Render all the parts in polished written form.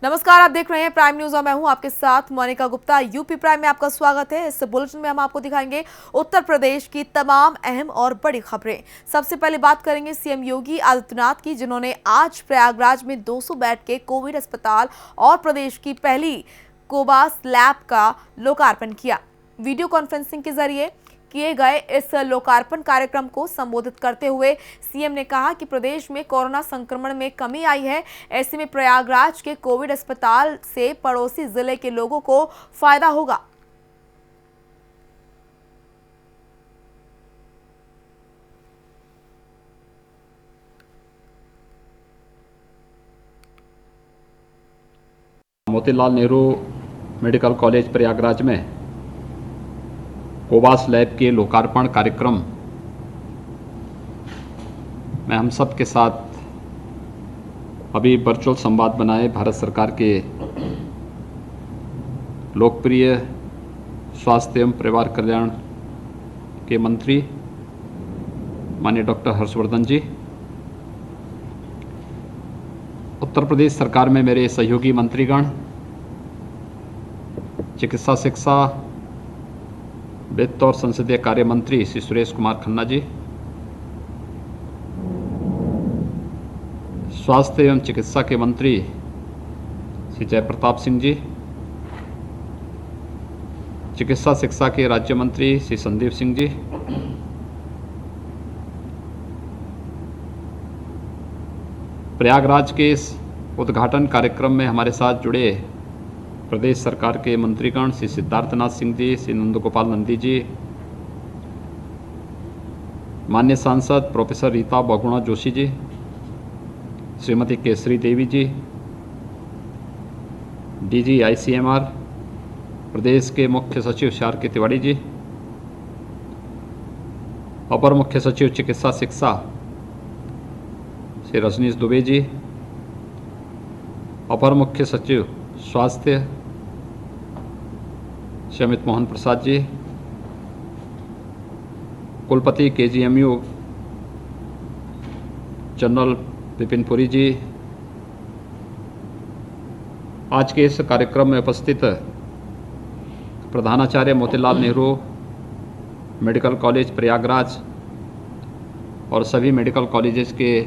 नमस्कार, आप देख रहे हैं प्राइम न्यूज और मैं हूं आपके साथ मोनिका गुप्ता। यूपी प्राइम में आपका स्वागत है। इस बुलेटिन में हम आपको दिखाएंगे उत्तर प्रदेश की तमाम अहम और बड़ी खबरें। सबसे पहले बात करेंगे सीएम योगी आदित्यनाथ की, जिन्होंने आज प्रयागराज में 200 बेड के कोविड अस्पताल और प्रदेश की पहली कोवास लैब का लोकार्पण किया। वीडियो कॉन्फ्रेंसिंग के जरिए किए गए इस लोकार्पण कार्यक्रम को संबोधित करते हुए सीएम ने कहा कि प्रदेश में कोरोना संक्रमण में कमी आई है। ऐसे में प्रयागराज के कोविड अस्पताल से पड़ोसी जिले के लोगों को फायदा होगा। मोतीलाल नेहरू मेडिकल कॉलेज प्रयागराज में कोवास लैब के लोकार्पण कार्यक्रम में हम सब के साथ अभी वर्चुअल संवाद बनाए भारत सरकार के लोकप्रिय स्वास्थ्य एवं परिवार कल्याण के मंत्री माननीय डॉक्टर हर्षवर्धन जी, उत्तर प्रदेश सरकार में मेरे सहयोगी मंत्रीगण, चिकित्सा शिक्षा वित्त और संसदीय कार्य मंत्री श्री सुरेश कुमार खन्ना जी, स्वास्थ्य एवं चिकित्सा के मंत्री श्री जयप्रताप सिंह जी, चिकित्सा शिक्षा के राज्य मंत्री श्री संदीप सिंह जी, प्रयागराज के इस उद्घाटन कार्यक्रम में हमारे साथ जुड़े प्रदेश सरकार के मंत्रीगण श्री सिद्धार्थनाथ सिंह जी, श्री नंदगोपाल नंदी जी, माननीय सांसद प्रोफेसर रीता बहुगुणा जोशी जी, श्रीमती केसरी देवी जी, डीजी आईसीएमआर प्रदेश के मुख्य सचिव श्री के तिवारी जी, अपर मुख्य सचिव चिकित्सा शिक्षा श्री रजनीश दुबे जी, अपर मुख्य सचिव स्वास्थ्य श्री अमित मोहन प्रसाद जी, कुलपति केजीएमयू जनरल विपिन पुरी जी, आज के इस कार्यक्रम में उपस्थित प्रधानाचार्य मोतीलाल नेहरू मेडिकल कॉलेज प्रयागराज और सभी मेडिकल कॉलेजेस के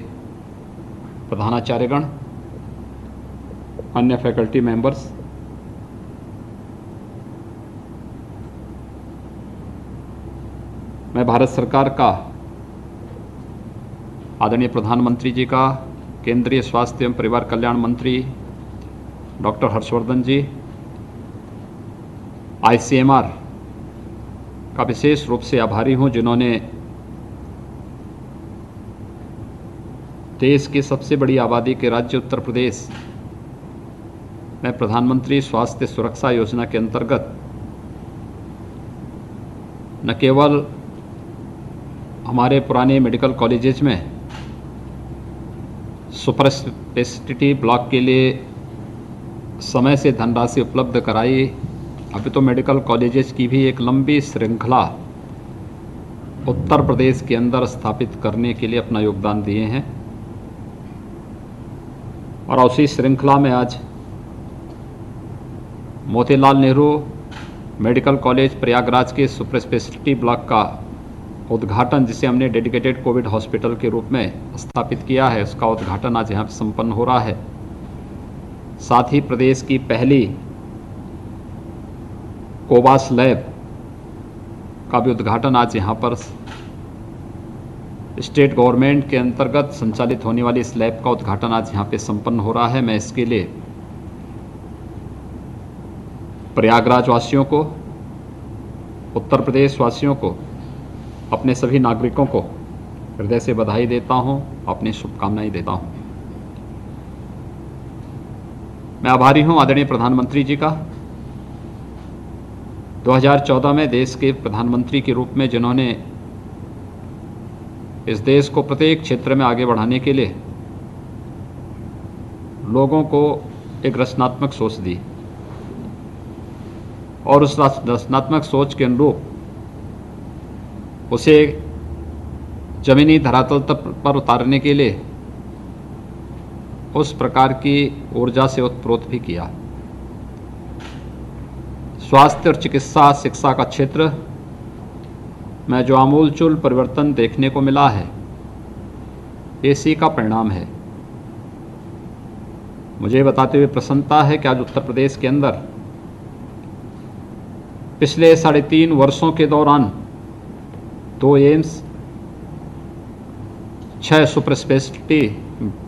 प्रधानाचार्यगण, अन्य फैकल्टी मेंबर्स, मैं भारत सरकार का आदरणीय प्रधानमंत्री जी का, केंद्रीय स्वास्थ्य एवं परिवार कल्याण मंत्री डॉक्टर हर्षवर्धन जी, आईसीएमआर का विशेष रूप से आभारी हूं, जिन्होंने देश की सबसे बड़ी आबादी के राज्य उत्तर प्रदेश में प्रधानमंत्री स्वास्थ्य सुरक्षा योजना के अंतर्गत न केवल हमारे पुराने मेडिकल कॉलेजेस में सुपर स्पेशलिटी ब्लॉक के लिए समय से धनराशि उपलब्ध कराई, अभी तो मेडिकल कॉलेजेस की भी एक लंबी श्रृंखला उत्तर प्रदेश के अंदर स्थापित करने के लिए अपना योगदान दिए हैं। और उसी श्रृंखला में आज मोतीलाल नेहरू मेडिकल कॉलेज प्रयागराज के सुपर स्पेशलिटी ब्लॉक का उद्घाटन, जिसे हमने डेडिकेटेड कोविड हॉस्पिटल के रूप में स्थापित किया है, उसका उद्घाटन आज यहाँ पर संपन्न हो रहा है। साथ ही प्रदेश की पहली कोवास लैब का भी उद्घाटन आज यहाँ पर स्टेट गवर्नमेंट के अंतर्गत संचालित होने वाली इस लैब का उद्घाटन आज यहाँ पे संपन्न हो रहा है। मैं इसके लिए प्रयागराज वासियों को, उत्तर प्रदेश वासियों को, अपने सभी नागरिकों को हृदय से बधाई देता हूं, अपनी शुभकामनाएं देता हूं। मैं आभारी हूं आदरणीय प्रधानमंत्री जी का, 2014 में देश के प्रधानमंत्री के रूप में जिन्होंने इस देश को प्रत्येक क्षेत्र में आगे बढ़ाने के लिए लोगों को एक रचनात्मक सोच दी और उस रचनात्मक सोच के अनुरूप उसे जमीनी धरातल पर उतारने के लिए उस प्रकार की ऊर्जा से ओतप्रोत भी किया। स्वास्थ्य और चिकित्सा शिक्षा का क्षेत्र में जो आमूलचूल परिवर्तन देखने को मिला है, इसी का परिणाम है। मुझे बताते हुए प्रसन्नता है कि आज उत्तर प्रदेश के अंदर पिछले 3.5 वर्षों के दौरान 2 AIIMS, 6 super speciality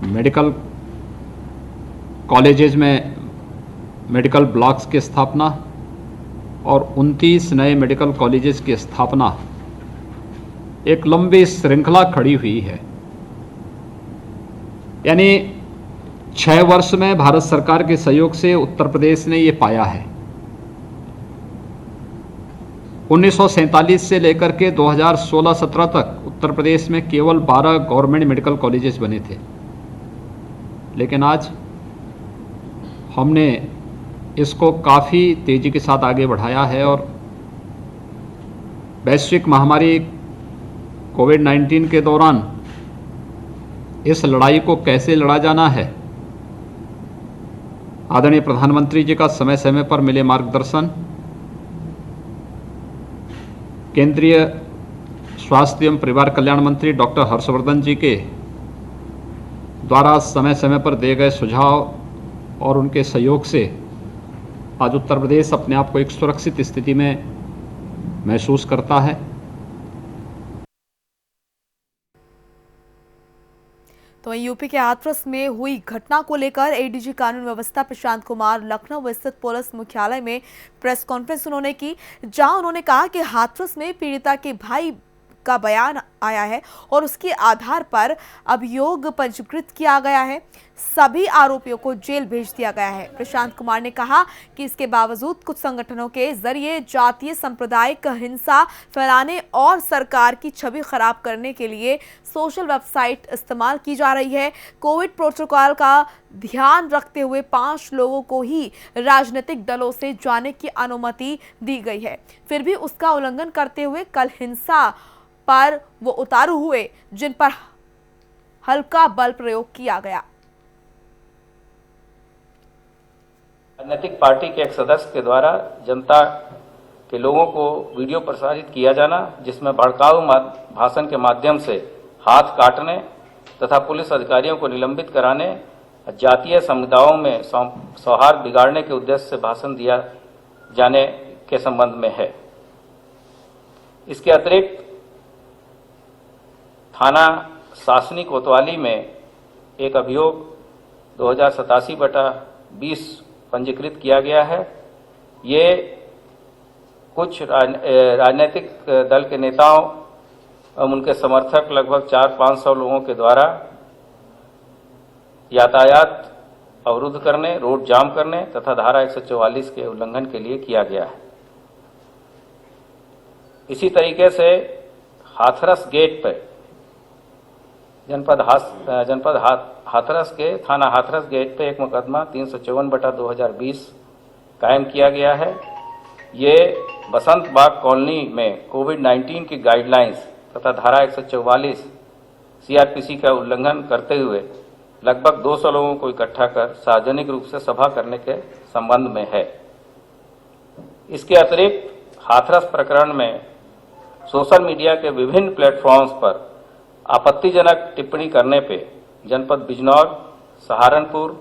medical colleges में मेडिकल ब्लॉक्स की स्थापना और 29 नए मेडिकल कॉलेजेस की स्थापना, एक लंबी श्रृंखला खड़ी हुई है। यानी 6 वर्ष में भारत सरकार के सहयोग से उत्तर प्रदेश ने ये पाया है। 1947 से लेकर के 2016-17 तक उत्तर प्रदेश में केवल 12 गवर्नमेंट मेडिकल कॉलेजेस बने थे, लेकिन आज हमने इसको काफ़ी तेज़ी के साथ आगे बढ़ाया है और वैश्विक महामारी कोविड-19 के दौरान इस लड़ाई को कैसे लड़ा जाना है, आदरणीय प्रधानमंत्री जी का समय समय पर मिले मार्गदर्शन, केंद्रीय स्वास्थ्य एवं परिवार कल्याण मंत्री डॉक्टर हर्षवर्धन जी के द्वारा समय समय पर दिए गए सुझाव और उनके सहयोग से आज उत्तर प्रदेश अपने आप को एक सुरक्षित स्थिति में महसूस करता है। तो वहीं यूपी के हाथरस में हुई घटना को लेकर एडीजी कानून व्यवस्था प्रशांत कुमार लखनऊ स्थित पुलिस मुख्यालय में प्रेस कॉन्फ्रेंस उन्होंने की, जहां उन्होंने कहा कि हाथरस में पीड़िता के भाई का बयान आया है और उसके आधार पर अभियोग पंजीकृत किया गया है। सभी आरोपियों को जेल भेज दिया गया है। प्रशांत कुमार ने कहा कि इसके बावजूद कुछ संगठनों के जरिए जातीय सांप्रदायिक हिंसा फैलाने और सरकार की छवि खराब करने के लिए सोशल वेबसाइट इस्तेमाल की जा रही है। कोविड प्रोटोकॉल का ध्यान रखते हुए 5 लोगों को ही राजनीतिक दलों से जाने की अनुमति दी गई है, फिर भी उसका उल्लंघन करते हुए कल हिंसा पर वो उतारू हुए, जिन पर हल्का बल प्रयोग किया गया। राजनीतिक पार्टी के एक सदस्य के द्वारा जनता के लोगों को वीडियो प्रसारित किया जाना, जिसमें भड़काऊ भाषण के माध्यम से हाथ काटने तथा पुलिस अधिकारियों को निलंबित कराने, जातीय समुदायों में सौहार्द बिगाड़ने के उद्देश्य से भाषण दिया जाने के संबंध में है। इसके अतिरिक्त थाना शासनी कोतवाली में एक अभियोग 2087/20 पंजीकृत किया गया है। ये कुछ राजनीतिक दल के नेताओं और उनके समर्थक लगभग 400-500 लोगों के द्वारा यातायात अवरुद्ध करने, रोड जाम करने तथा धारा 144 के उल्लंघन के लिए किया गया है। इसी तरीके से हाथरस गेट पर जनपद हाथरस के थाना हाथरस गेट पे एक मुकदमा 354/2020 कायम किया गया है। ये बसंत बाग कॉलोनी में कोविड-19 की गाइडलाइंस तथा धारा 144 सीआरपीसी का उल्लंघन करते हुए लगभग 200 लोगों को इकट्ठा कर सार्वजनिक रूप से सभा करने के संबंध में है। इसके अतिरिक्त हाथरस प्रकरण में सोशल मीडिया के विभिन्न प्लेटफॉर्म्स पर आपत्तिजनक टिप्पणी करने पे जनपद बिजनौर, सहारनपुर,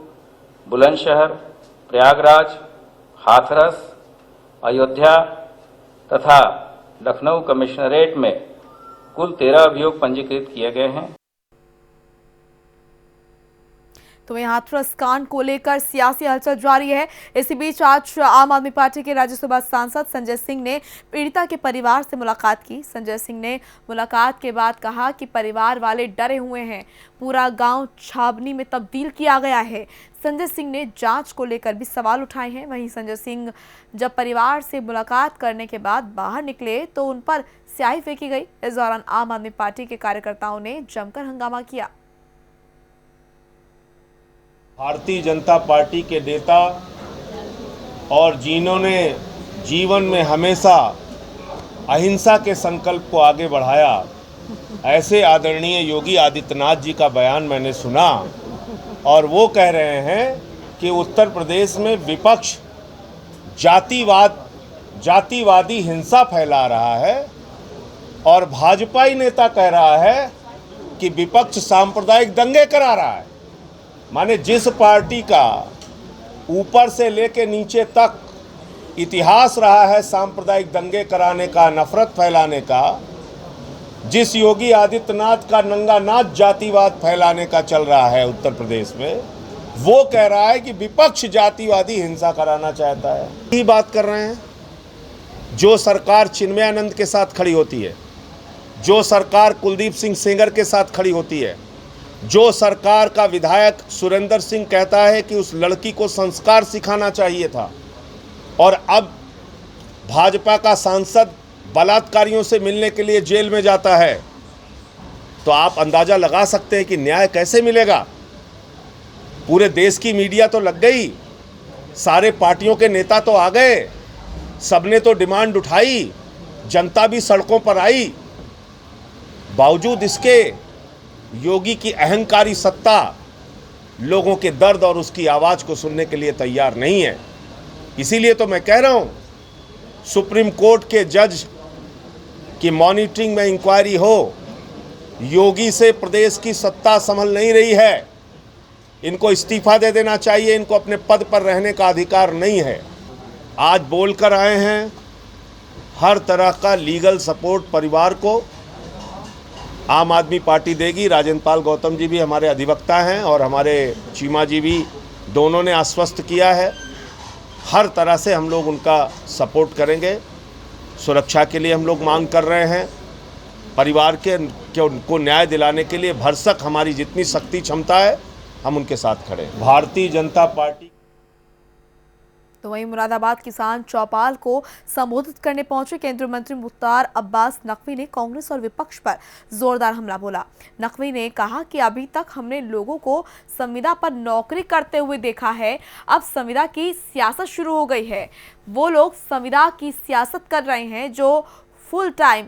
बुलंदशहर, प्रयागराज, हाथरस, अयोध्या तथा लखनऊ कमिश्नरेट में कुल 13 अभियोग पंजीकृत किए गए हैं। तो वहीं हाथरस कांड को लेकर सियासी हलचल जारी है। इसी बीच आज आम आदमी पार्टी के राज्यसभा सांसद संजय सिंह ने पीड़िता के परिवार से मुलाकात की। संजय सिंह ने मुलाकात के बाद कहा कि परिवार वाले डरे हुए हैं, पूरा गांव छावनी में तब्दील किया गया है। संजय सिंह ने जांच को लेकर भी सवाल उठाए हैं। वहीं संजय सिंह जब परिवार से मुलाकात करने के बाद बाहर निकले तो उन पर स्याही फेंकी गई। इस दौरान आम आदमी पार्टी के कार्यकर्ताओं ने जमकर हंगामा किया। भारतीय जनता पार्टी के नेता और जिन्होंने जीवन में हमेशा अहिंसा के संकल्प को आगे बढ़ाया, ऐसे आदरणीय योगी आदित्यनाथ जी का बयान मैंने सुना और वो कह रहे हैं कि उत्तर प्रदेश में विपक्ष जातिवादी हिंसा फैला रहा है और भाजपाई नेता कह रहा है कि विपक्ष सांप्रदायिक दंगे करा रहा है। माने जिस पार्टी का ऊपर से लेकर नीचे तक इतिहास रहा है सांप्रदायिक दंगे कराने का, नफरत फैलाने का, जिस योगी आदित्यनाथ का नंगा नाच जातिवाद फैलाने का चल रहा है उत्तर प्रदेश में, वो कह रहा है कि विपक्ष जातिवादी हिंसा कराना चाहता है। यही बात कर रहे हैं। जो सरकार चिन्मयानंद के साथ खड़ी होती है, जो सरकार कुलदीप सिंह सेंगर के साथ खड़ी होती है, जो सरकार का विधायक सुरेंद्र सिंह कहता है कि उस लड़की को संस्कार सिखाना चाहिए था, और अब भाजपा का सांसद बलात्कारियों से मिलने के लिए जेल में जाता है, तो आप अंदाजा लगा सकते हैं कि न्याय कैसे मिलेगा। पूरे देश की मीडिया तो लग गई, सारे पार्टियों के नेता तो आ गए, सबने तो डिमांड उठाई, जनता भी सड़कों पर आई, बावजूद इसके योगी की अहंकारी सत्ता लोगों के दर्द और उसकी आवाज़ को सुनने के लिए तैयार नहीं है। इसीलिए तो मैं कह रहा हूँ, सुप्रीम कोर्ट के जज की मॉनिटरिंग में इंक्वायरी हो। योगी से प्रदेश की सत्ता संभल नहीं रही है, इनको इस्तीफा दे देना चाहिए, इनको अपने पद पर रहने का अधिकार नहीं है। आज बोलकर आए हैं, हर तरह का लीगल सपोर्ट परिवार को आम आदमी पार्टी देगी। राजेंद्र पाल गौतम जी भी हमारे अधिवक्ता हैं और हमारे चीमा जी भी, दोनों ने आश्वस्त किया है, हर तरह से हम लोग उनका सपोर्ट करेंगे। सुरक्षा के लिए हम लोग मांग कर रहे हैं, परिवार के उनको न्याय दिलाने के लिए भरसक हमारी जितनी शक्ति क्षमता है हम उनके साथ खड़े हैं। भारतीय जनता पार्टी। तो वहीं मुरादाबाद किसान चौपाल को संबोधित करने पहुंचे केंद्रीय मंत्री मुख्तार अब्बास नकवी ने कांग्रेस और विपक्ष पर जोरदार हमला बोला। नकवी ने कहा कि अभी तक हमने लोगों को संविदा पर नौकरी करते हुए देखा है, अब संविदा की सियासत शुरू हो गई है। वो लोग संविदा की सियासत कर रहे हैं जो फुल टाइम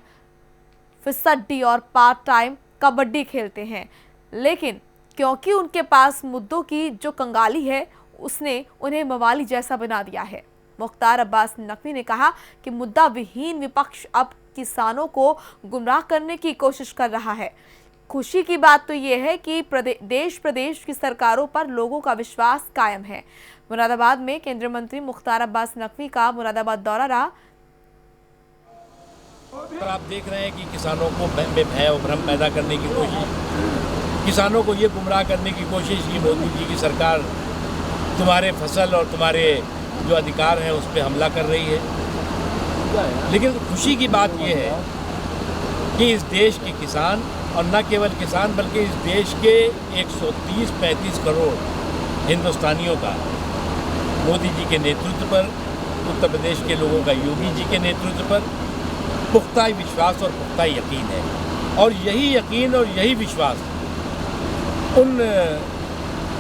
फिसड्डी और पार्ट टाइम कबड्डी खेलते हैं, लेकिन क्योंकि उनके पास मुद्दों की जो कंगाली है उसने उन्हें मवाली जैसा बना दिया है। मुख्तार अब्बास नकवी ने कहा कि मुद्दा विहीन विपक्ष अब किसानों को गुमराह करने की कोशिश कर रहा है। खुशी की बात तो ये है कि देश प्रदेश की सरकारों पर लोगों का विश्वास कायम है। मुरादाबाद में केंद्रीय मंत्री मुख्तार अब्बास नकवी का मुरादाबाद दौरा रहा। आप देख रहे हैं कि किसानों को भय और भ्रम पैदा करने की कोशिश, किसानों को ये गुमराह करने की कोशिश की मोदी जी की सरकार तुम्हारे फसल और तुम्हारे जो अधिकार हैं उस पर हमला कर रही है। लेकिन खुशी की बात यह है कि इस देश के किसान, और न केवल किसान बल्कि इस देश के 130-135 करोड़ हिंदुस्तानियों का मोदी जी के नेतृत्व पर, उत्तर प्रदेश के लोगों का योगी जी के नेतृत्व पर पुख्ता विश्वास और पुख्ता यकीन है। और यही यकीन और यही विश्वास उन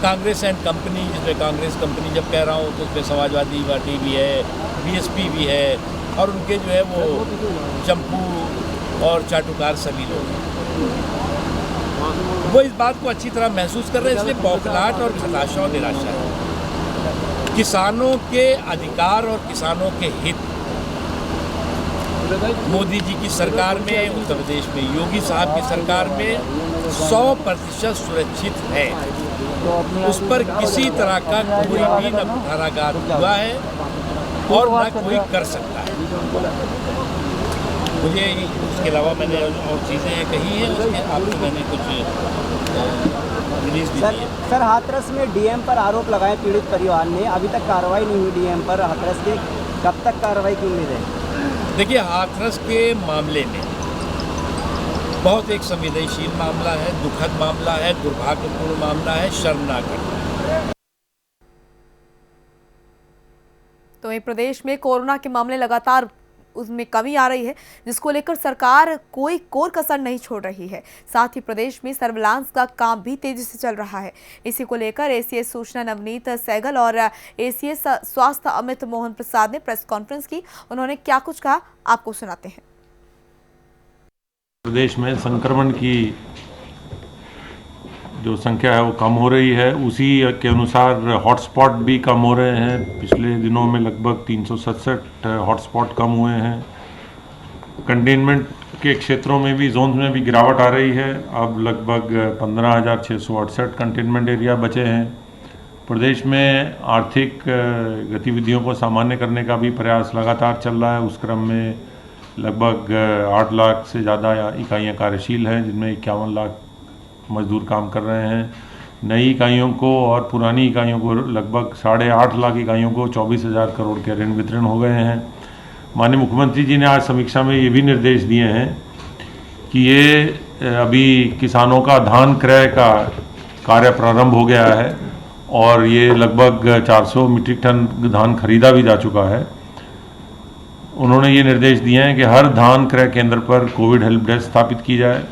कांग्रेस एंड कंपनी, जिसमें कांग्रेस कंपनी जब कह रहा हूँ तो उसमें समाजवादी पार्टी भी है, बीएसपी भी है, और उनके जो है वो चंपू और चाटुकार सभी लोग वो इस बात को अच्छी तरह महसूस कर रहे हैं। इसलिए बौखलाहट और हताशा और निराशा है। किसानों के अधिकार और किसानों के हित मोदी जी की सरकार में, उत्तर प्रदेश में योगी साहब की सरकार में 100% सुरक्षित है। उस पर किसी तरह का कोई भी न कुठाराघात हुआ है और न कोई कर सकता है। मुझे उसके अलावा मैंने और चीज़ें कही हैं, उसके आपको मैंने कुछ रिलीज भी दी है। सर, हाथरस में डीएम पर आरोप लगाए पीड़ित परिवार ने, अभी तक कार्रवाई नहीं हुई डीएम पर। हाथरस के कब तक कार्रवाई की उम्मीद है? देखिए, हाथरस के मामले में बहुत एक संवेदनशील मामला है, दुखद मामला है, दुर्भाग्यपूर्ण मामला है, शर्मनाक है। तो वहीं प्रदेश में कोरोना के मामले लगातार उसमें कमी आ रही है, जिसको लेकर सरकार कोई कोर कसर नहीं छोड़ रही है। साथ ही प्रदेश में सर्विलांस का काम भी तेजी से चल रहा है। इसी को लेकर एसीएस सूचना नवनीत सहगल और एसीएस स्वास्थ्य अमित मोहन प्रसाद ने प्रेस कॉन्फ्रेंस की। उन्होंने क्या कुछ कहा, आपको सुनाते हैं। प्रदेश में संक्रमण की जो संख्या है वो कम हो रही है। उसी के अनुसार हॉटस्पॉट भी कम हो रहे हैं। पिछले दिनों में लगभग 367 हॉटस्पॉट कम हुए हैं। कंटेनमेंट के क्षेत्रों में भी, जोन में भी गिरावट आ रही है। अब लगभग 15,668 कंटेनमेंट एरिया बचे हैं। प्रदेश में आर्थिक गतिविधियों को सामान्य करने का भी प्रयास लगातार चल रहा है। उस क्रम में लगभग 8 लाख से ज़्यादा इकाइयाँ कार्यशील हैं, जिनमें 51 लाख मजदूर काम कर रहे हैं। नई इकाइयों को और पुरानी इकाइयों को लगभग 8.5 लाख इकाइयों को 24,000 करोड़ के ऋण वितरण हो गए हैं। माननीय मुख्यमंत्री जी ने आज समीक्षा में ये भी निर्देश दिए हैं कि ये अभी किसानों का धान क्रय का कार्य प्रारंभ हो गया है और ये लगभग 400 मीट्रिक टन धान खरीदा भी जा चुका है। उन्होंने ये निर्देश दिए हैं कि हर धान क्रय केंद्र पर कोविड हेल्प डेस्क स्थापित की जाए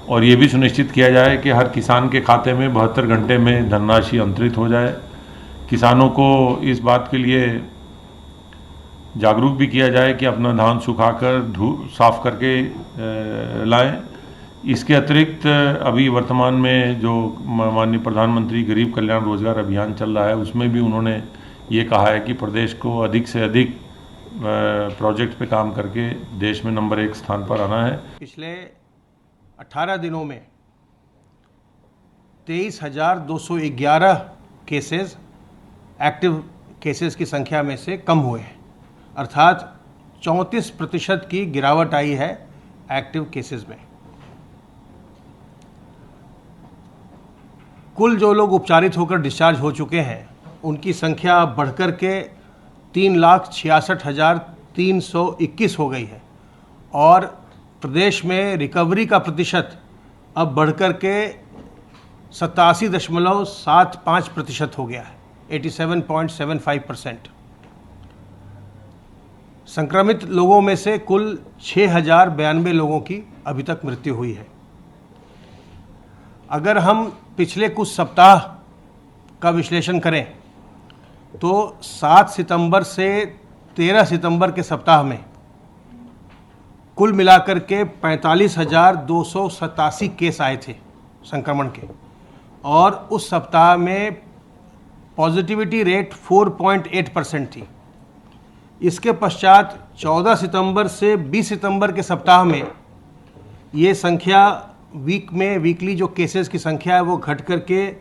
और ये भी सुनिश्चित किया जाए कि हर किसान के खाते में 72 घंटे में धनराशि अंतरित हो जाए। किसानों को इस बात के लिए जागरूक भी किया जाए कि अपना धान सुखाकर साफ करके लाएं। इसके अतिरिक्त अभी वर्तमान में जो माननीय प्रधानमंत्री गरीब कल्याण रोजगार अभियान चल रहा है, उसमें भी उन्होंने ये कहा है कि प्रदेश को अधिक से अधिक प्रोजेक्ट पे काम करके देश में नंबर 1 स्थान पर आना है। पिछले 18 दिनों में 23,211 केसेस एक्टिव केसेस की संख्या में से कम हुए हैं, अर्थात 34% की गिरावट आई है एक्टिव केसेस में। कुल जो लोग उपचारित होकर डिस्चार्ज हो चुके हैं उनकी संख्या बढ़कर के 3,66,321 हो गई है और प्रदेश में रिकवरी का प्रतिशत अब बढ़कर के 87.75% हो गया है, 87.75%। संक्रमित लोगों में से कुल 6,092 लोगों की अभी तक मृत्यु हुई है। अगर हम पिछले कुछ सप्ताह का विश्लेषण करें तो 7 सितंबर से 13 सितंबर के सप्ताह में कुल मिलाकर के 45,287 केस आए थे संक्रमण के और उस सप्ताह में पॉजिटिविटी रेट 4.8% थी। इसके पश्चात 14 सितंबर से 20 सितंबर के सप्ताह में ये संख्या वीकली जो केसेस की संख्या है वो घट करके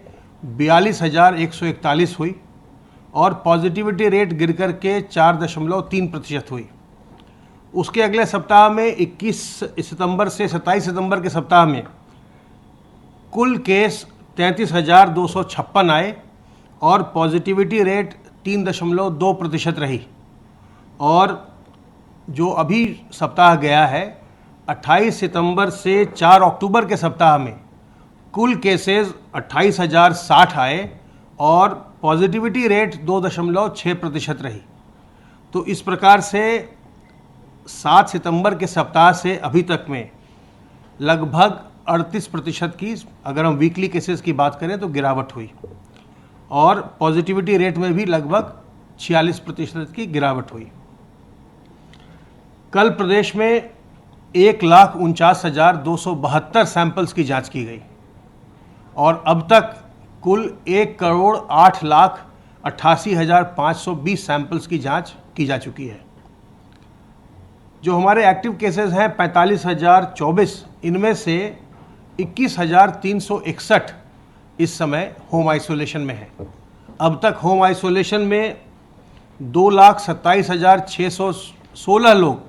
42,141 हुई और पॉजिटिविटी रेट गिर करके 4.3% हुई। उसके अगले सप्ताह में 21 सितंबर से 27 सितंबर के सप्ताह में कुल केस 33,256 आए और पॉजिटिविटी रेट 3.2% रही। और जो अभी सप्ताह गया है 28 सितंबर से 4 अक्टूबर के सप्ताह में कुल केसेस 28,060 आए और पॉजिटिविटी रेट 2.6% रही। तो इस प्रकार से 7 सितंबर के सप्ताह से अभी तक में लगभग 38% की, अगर हम वीकली केसेस की बात करें तो गिरावट हुई और पॉजिटिविटी रेट में भी लगभग 46% की गिरावट हुई। कल प्रदेश में 1,49,272 सैंपल्स की जांच की गई और अब तक कुल 1,08,88,520 सैंपल्स की जांच की जा चुकी है। जो हमारे एक्टिव केसेस हैं 45,024, इनमें से 21,361 इस समय होम आइसोलेशन में है। अब तक होम आइसोलेशन में 2,27,616 लोग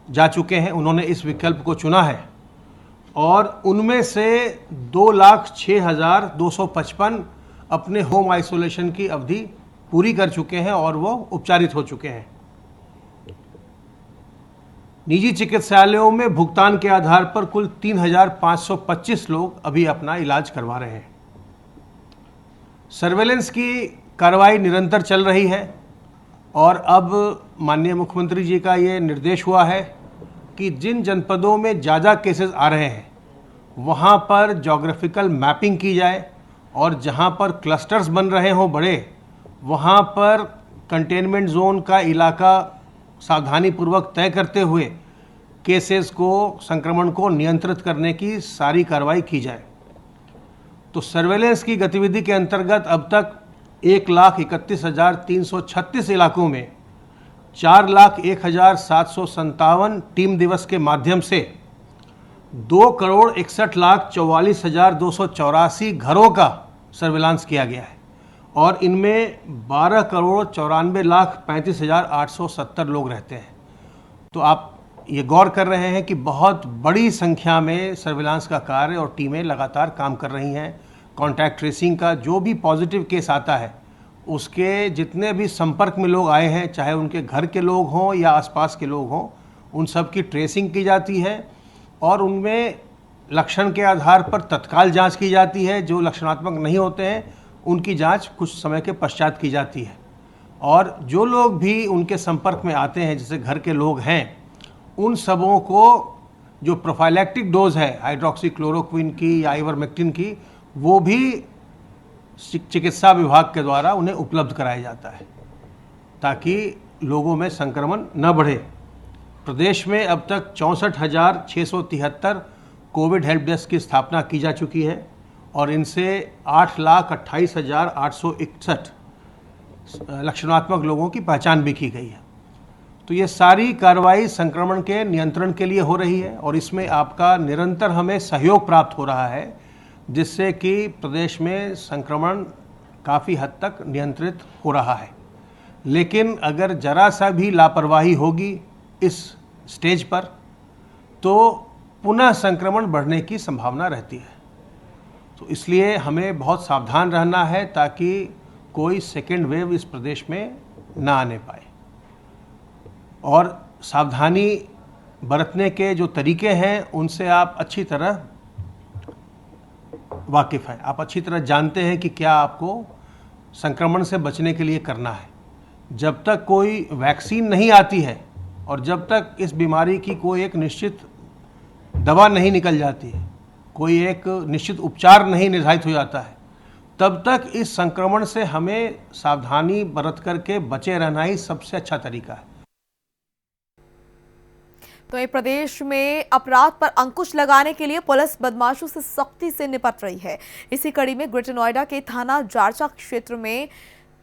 जा चुके हैं, उन्होंने इस विकल्प को चुना है और उनमें से 2,06,255 अपने होम आइसोलेशन की अवधि पूरी कर चुके हैं और वो उपचारित हो चुके हैं। निजी चिकित्सालयों में भुगतान के आधार पर कुल 3,525 लोग अभी अपना इलाज करवा रहे हैं। सर्वेलेंस की कार्रवाई निरंतर चल रही है और अब माननीय मुख्यमंत्री जी का ये निर्देश हुआ है कि जिन जनपदों में ज़्यादा केसेस आ रहे हैं वहाँ पर ज्योग्राफिकल मैपिंग की जाए और जहाँ पर क्लस्टर्स बन रहे हों बड़े, वहाँ पर कंटेनमेंट जोन का इलाका सावधानीपूर्वक तय करते हुए केसेस को, संक्रमण को नियंत्रित करने की सारी कार्रवाई की जाए। तो सर्वेलेंस की गतिविधि के अंतर्गत अब तक 1,31,336 इलाकों में 4,01,757 टीम दिवस के माध्यम से 2,61,44,284 घरों का सर्विलांस किया गया है और इनमें 12,94,35,870 लोग रहते हैं। तो आप ये गौर कर रहे हैं कि बहुत बड़ी संख्या में सर्विलांस का कार्य और टीमें लगातार काम कर रही हैं। कॉन्टैक्ट ट्रेसिंग का जो भी पॉजिटिव केस आता है उसके जितने भी संपर्क में लोग आए हैं, चाहे उनके घर के लोग हों या आसपास के लोग हों, उन सब की ट्रेसिंग की जाती है और उनमें लक्षण के आधार पर तत्काल जांच की जाती है। जो लक्षणात्मक नहीं होते हैं उनकी जांच कुछ समय के पश्चात की जाती है और जो लोग भी उनके संपर्क में आते हैं, जैसे घर के लोग हैं, उन सबों को जो प्रोफाइलैक्टिक डोज है हाइड्रोक्सीक्लोरोक्विन की या आइवरमेक्टिन की, वो भी चिकित्सा विभाग के द्वारा उन्हें उपलब्ध कराया जाता है ताकि लोगों में संक्रमण न बढ़े। प्रदेश में अब तक 64,673 कोविड हेल्प डेस्क की स्थापना की जा चुकी है और इनसे 8,28,861 लक्षणात्मक लोगों की पहचान भी की गई है। तो ये सारी कार्रवाई संक्रमण के नियंत्रण के लिए हो रही है और इसमें आपका निरंतर हमें सहयोग प्राप्त हो रहा है, जिससे कि प्रदेश में संक्रमण काफ़ी हद तक नियंत्रित हो रहा है। लेकिन अगर जरा सा भी लापरवाही होगी इस स्टेज पर तो पुनः संक्रमण बढ़ने की संभावना रहती है। तो इसलिए हमें बहुत सावधान रहना है ताकि कोई सेकेंड वेव इस प्रदेश में ना आने पाए। और सावधानी बरतने के जो तरीके हैं उनसे आप अच्छी तरह वाकिफ़ हैं, आप अच्छी तरह जानते हैं कि क्या आपको संक्रमण से बचने के लिए करना है। जब तक कोई वैक्सीन नहीं आती है और जब तक इस बीमारी की कोई एक निश्चित दवा नहीं निकल जाती है, कोई एक निश्चित उपचार नहीं निर्धारित हो जाता है, तब तक इस संक्रमण से हमें सावधानी बरत करके बचे रहना ही सबसे अच्छा तरीका है। तो ये प्रदेश में अपराध पर अंकुश लगाने के लिए पुलिस बदमाशों से सख्ती से निपट रही है। इसी कड़ी में ग्रेटर नोएडा के थाना जारचा क्षेत्र में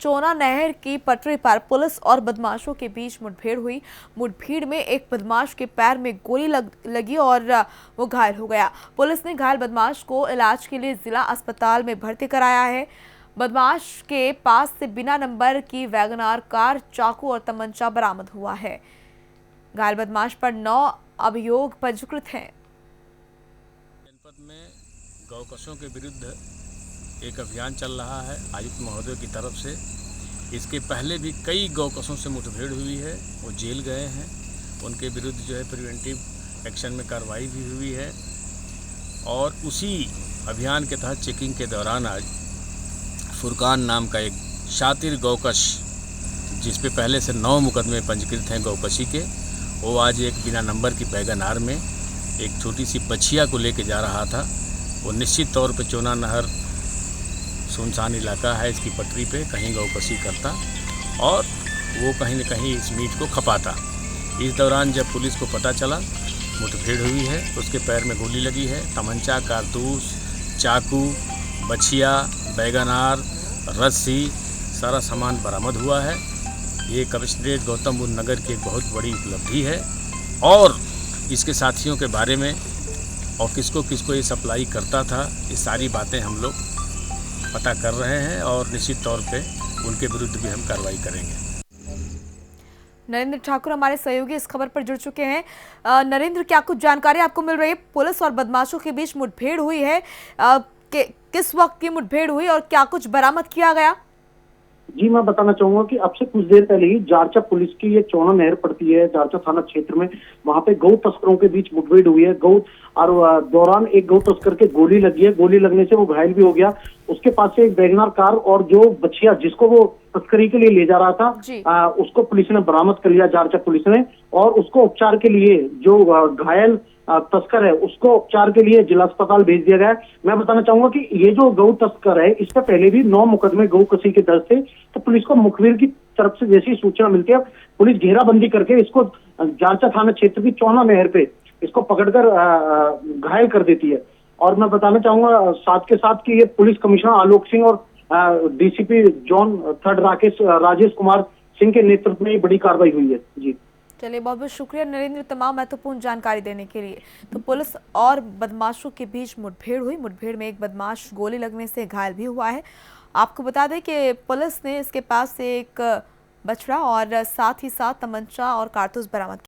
चोना नहर की पटरी पर पुलिस और बदमाशों के बीच मुठभेड़ हुई। मुठभेड़ में एक बदमाश के पैर में गोली लगी और वो घायल हो गया। पुलिस ने घायल बदमाश को इलाज के लिए जिला अस्पताल में भर्ती कराया है। बदमाश के पास से बिना नंबर की वैगनार कार, चाकू और तमंचा बरामद हुआ है। घायल बदमाश पर 9 अभियोग पंजीकृत हैं। जनपद में गौकशों के विरुद्ध एक अभियान चल रहा है आयुक्त महोदय की तरफ से। इसके पहले भी कई गौकशों से मुठभेड़ हुई है, वो जेल गए हैं। उनके विरुद्ध जो है प्रिवेंटिव एक्शन में कार्रवाई भी हुई है और उसी अभियान के तहत चेकिंग के दौरान आज फुरकान नाम का एक शातिर गौकश, जिस पे पहले से 9 मुकदमे पंजीकृत हैं गौकशी के, वो आज एक बिना नंबर की वैगनार में एक छोटी सी बछिया को लेके जा रहा था। वो निश्चित तौर पे चोना नहर सुनसान इलाका है, इसकी पटरी पे कहीं गौकशी करता और वो कहीं न कहीं इस मीट को खपाता। इस दौरान जब पुलिस को पता चला मुठभेड़ हुई है, उसके पैर में गोली लगी है, तमंचा, कारतूस, चाकू, बछिया, वैगनार, रस्सी, सारा सामान बरामद हुआ है। ये कमिश्नरेट गौतम बुद्ध नगर की एक बहुत बड़ी उपलब्धि है और इसके साथियों के बारे में और किसको किसको ये सप्लाई करता था, ये सारी बातें हम लोग पता कर रहे हैं और निश्चित तौर पे उनके विरुद्ध भी हम कार्रवाई करेंगे। नरेंद्र ठाकुर हमारे सहयोगी इस खबर पर जुड़ चुके हैं। नरेंद्र, क्या कुछ जानकारी आपको मिल रही है? पुलिस और बदमाशों के बीच मुठभेड़ हुई है, किस वक्त की मुठभेड़ हुई और क्या कुछ बरामद किया गया? जी, मैं बताना चाहूंगा कि अब से कुछ देर पहले ही जारचा पुलिस की ये चोना नहर पड़ती है जारचा थाना क्षेत्र में, वहां पे गौ तस्करों के बीच मुठभेड़ हुई है। गौ और दौरान एक गौ तस्कर के गोली लगी है, गोली लगने से वो घायल भी हो गया। उसके पास से एक वैगनार कार और जो बछिया जिसको वो तस्करी के लिए ले जा रहा था उसको पुलिस ने बरामद कर लिया, जारचा पुलिस ने, और उसको उपचार के लिए जो घायल तस्कर है उसको उपचार के लिए जिला अस्पताल भेज दिया गया है। मैं बताना चाहूंगा कि ये जो गौ तस्कर है इस पर पहले भी 9 मुकदमे गौ कसी के दर्ज थे। तो पुलिस को मुखबिर की तरफ से जैसी सूचना मिलती है पुलिस घेराबंदी करके इसको जारचा थाना क्षेत्र की चौना नहर पे इसको पकड़कर घायल कर देती है और मैं बताना चाहूंगा साथ के साथ कि ये पुलिस कमिश्नर आलोक सिंह और डीसीपी जोन 3 राजेश कुमार सिंह के नेतृत्व में ये बड़ी कार्रवाई हुई है। जी चलिए, बहुत बहुत शुक्रिया नरेंद्र तमाम महत्वपूर्ण जानकारी देने के लिए। तो पुलिस और बदमाशों के बीच मुठभेड़ हुई। मुठभेड़ में एक बदमाश गोली लगने से घायल भी हुआ है। आपको बता दें कि पुलिस ने इसके पास से एक बछड़ा और साथ ही साथ तमंचा और कारतूस बरामद किया।